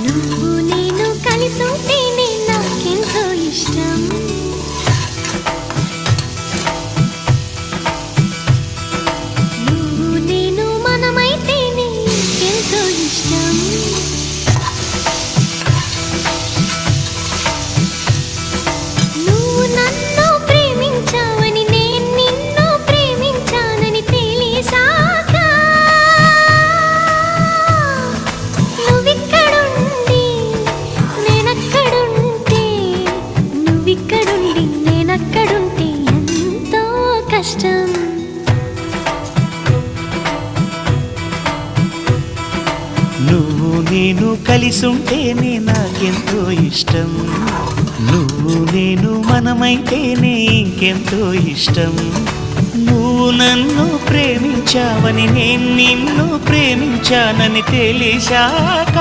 నువ్వు నేను కలిసుంటేనే నాకెంతో ఇష్టం. నువ్వు నేను మనమైతేనే ఎంతో ఇష్టం. నువ్వు నన్ను ప్రేమించావని నేను నిన్ను ప్రేమించానని తెలిసాక నువ్విక్కడుండి నేనక్కడుంటే నువ్విక్కడుండి నేనక్కడుంటే ఎంతో కష్టం. నువ్వు నేను కలిసుంటేనే నాకెంతో ఇష్టం. నువ్వు నేను మనమైతేనే ఇంకెంతో ఇష్టం. నువ్వు నన్ను ప్రేమించావని నేను నిన్ను ప్రేమించానని తెలిసాక